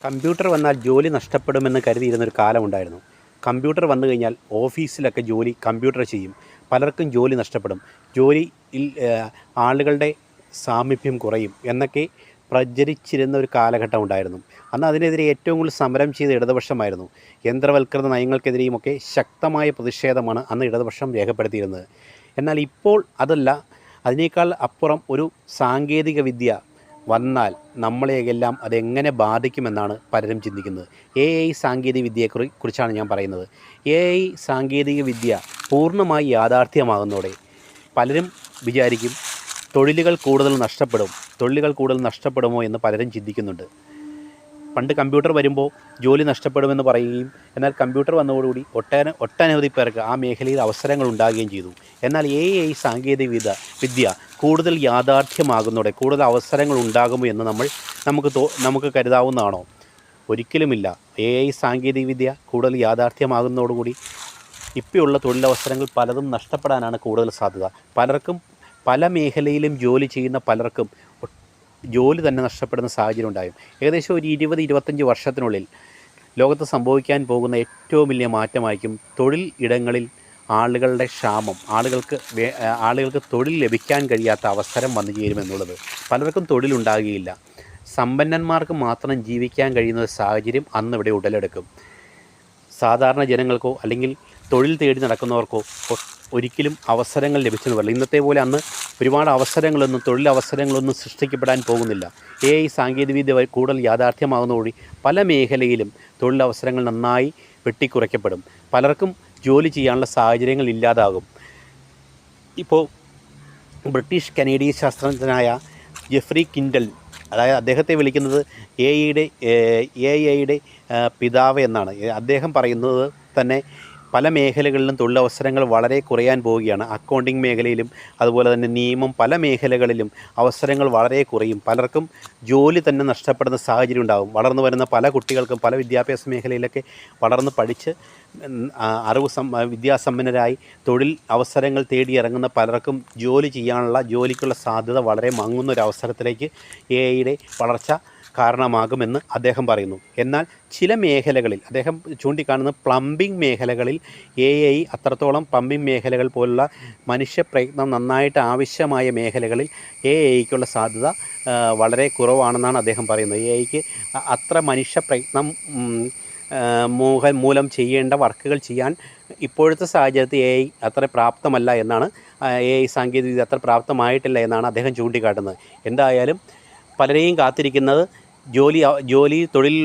Computer വന്നാൽ ജോലി നഷ്ടപ്പെടുമെന്ന് കരുതിയിരുന്നൊരു കാലമുണ്ടായിരുന്നു. കമ്പ്യൂട്ടർ വന്നു കഴിഞ്ഞാൽ ഓഫീസിലൊക്കെ ജോലി കമ്പ്യൂട്ടർ ചെയ്യും. പലർക്കും ജോലി നഷ്ടപ്പെടും. ജോലിയിൽ ആളുകളുടെ സാമീപ്യം കുറയും എന്നൊക്കെ പ്രചരിച്ചിരുന്ന ഒരു കാലഘട്ടം ഉണ്ടായിരുന്നു. അന്ന് അതിനെതിരെ ഏറ്റവും കൂടുതൽ സമരം ചെയ്ത ഇടതുപക്ഷമായിരുന്നു. യന്ത്രവൽകൃത നയങ്ങൾക്കെതിരെയുമൊക്കെ ശക്തമായ പ്രതിഷേധമാണ് അന്ന് ഇടതുപക്ഷം രേഖപ്പെടുത്തിയിരുന്നത്. എന്നാൽ ഇപ്പോൾ അതല്ല, അതിനേക്കാൾ അപ്പുറം ഒരു സാങ്കേതിക വിദ്യ വന്നാൽ നമ്മളെയെല്ലാം അതെങ്ങനെ ബാധിക്കുമെന്നാണ് പലരും ചിന്തിക്കുന്നത്. സാങ്കേതിക വിദ്യയെക്കുറിച്ചാണ് ഞാൻ പറയുന്നത്. സാങ്കേതിക വിദ്യ പൂർണ്ണമായി യാഥാർത്ഥ്യമാകുന്നതോടെ പലരും വിചാരിക്കും തൊഴിലുകൾ കൂടുതൽ നഷ്ടപ്പെടുമോ എന്ന് പലരും ചിന്തിക്കുന്നുണ്ട്. പണ്ട് കമ്പ്യൂട്ടർ വരുമ്പോൾ ജോലി നഷ്ടപ്പെടുമെന്ന് പറയുകയും എന്നാൽ കമ്പ്യൂട്ടർ വന്നതോടുകൂടി ഒട്ടനവധി പേർക്ക് ആ മേഖലയിൽ അവസരങ്ങൾ ഉണ്ടാകുകയും ചെയ്തു. എന്നാൽ സാങ്കേതിക വിദ്യ കൂടുതൽ യാഥാർത്ഥ്യമാകുന്നതോടെ കൂടുതൽ അവസരങ്ങൾ ഉണ്ടാകുമോ എന്ന് നമുക്ക് കരുതാവുന്നതാണോ? ഒരിക്കലുമില്ല. സാങ്കേതിക വിദ്യ കൂടുതൽ യാഥാർത്ഥ്യമാകുന്നതോടുകൂടി ഇപ്പോഴുള്ള തൊഴിലവസരങ്ങൾ പലതും നഷ്ടപ്പെടാനാണ് കൂടുതൽ സാധ്യത. പല മേഖലയിലും ജോലി ചെയ്യുന്ന പലർക്കും ജോലി തന്നെ നഷ്ടപ്പെടുന്ന സാഹചര്യം ഉണ്ടായും. ഏകദേശം ഒരു 20-25 വർഷത്തിനുള്ളിൽ ലോകത്ത് സംഭവിക്കാൻ പോകുന്ന ഏറ്റവും വലിയ മാറ്റമായിരിക്കും തൊഴിൽ ഇടങ്ങളിൽ ആളുകളുടെ ക്ഷാമം. ആളുകൾക്ക് തൊഴിൽ ലഭിക്കാൻ കഴിയാത്ത അവസരം വന്നു ചേരുമെന്നുള്ളത്. പലർക്കും തൊഴിലുണ്ടാകുകയില്ല. സമ്പന്നന്മാർക്ക് മാത്രം ജീവിക്കാൻ കഴിയുന്ന ഒരു സാഹചര്യം അന്നിവിടെ ഉടലെടുക്കും. സാധാരണ ജനങ്ങൾക്കോ അല്ലെങ്കിൽ തൊഴിൽ തേടി നടക്കുന്നവർക്കോ ഒരിക്കലും അവസരങ്ങൾ ലഭിച്ചെന്ന് പറയില്ല. ഇന്നത്തെ പോലെ അന്ന് ഒരുപാട് തൊഴിലവസരങ്ങളൊന്നും സൃഷ്ടിക്കപ്പെടാൻ പോകുന്നില്ല. സാങ്കേതികവിദ്യ കൂടുതൽ യാഥാർത്ഥ്യമാകുന്നതോടെ പല മേഖലയിലും തൊഴിലവസരങ്ങൾ നന്നായി വെട്ടിക്കുറയ്ക്കപ്പെടും. പലർക്കും ജോലി ചെയ്യാനുള്ള സാഹചര്യങ്ങൾ ഇല്ലാതാകും. ഇപ്പോൾ ബ്രിട്ടീഷ് കനേഡിയൻ ശാസ്ത്രജ്ഞനായ ജെഫ്രി കിൻഡൽ, അതായത് അദ്ദേഹത്തെ വിളിക്കുന്നത് AI പിതാവ് എന്നാണ്. അദ്ദേഹം പറയുന്നത് തന്നെ പല മേഖലകളിലും തൊഴിലവസരങ്ങൾ വളരെ കുറയാൻ പോവുകയാണ്. അക്കൗണ്ടിങ് മേഖലയിലും അതുപോലെ തന്നെ നിയമം, പല മേഖലകളിലും അവസരങ്ങൾ വളരെ കുറയും. പലർക്കും ജോലി തന്നെ നഷ്ടപ്പെടുന്ന സാഹചര്യം ഉണ്ടാകും. വളർന്നു വരുന്ന പല കുട്ടികൾക്കും പല വിദ്യാഭ്യാസ മേഖലയിലൊക്കെ വളർന്ന് പഠിച്ച് വിദ്യാസമ്പന്നരായി തൊഴിൽ അവസരങ്ങൾ തേടി ഇറങ്ങുന്ന പലർക്കും ജോലിക്കുള്ള സാധ്യത വളരെ മങ്ങുന്നൊരവസരത്തിലേക്ക് വളർച്ച കാരണമാകുമെന്ന് അദ്ദേഹം പറയുന്നു. എന്നാൽ ചില മേഖലകളിൽ അദ്ദേഹം ചൂണ്ടിക്കാണുന്ന പ്ലംബിംഗ് മേഖലകളിൽ അത്രത്തോളം പ്ലംബിംഗ് മേഖലകൾ പോലുള്ള മനുഷ്യപ്രയത്നം നന്നായിട്ട് ആവശ്യമായ മേഖലകളിൽ ക്കുള്ള സാധ്യത വളരെ കുറവാണെന്നാണ് അദ്ദേഹം പറയുന്നത്. അത്ര മനുഷ്യപ്രയത്നം മൂലം ചെയ്യേണ്ട വർക്കുകൾ ചെയ്യാൻ ഇപ്പോഴത്തെ സാഹചര്യത്തിൽ അത്ര പ്രാപ്തമല്ല എന്നാണ്, സാങ്കേതികവിദ്യ അത്ര പ്രാപ്തമായിട്ടില്ല എന്നാണ് അദ്ദേഹം ചൂണ്ടിക്കാട്ടുന്നത്. എന്തായാലും പലരെയും കാത്തിരിക്കുന്നത് തൊഴിൽ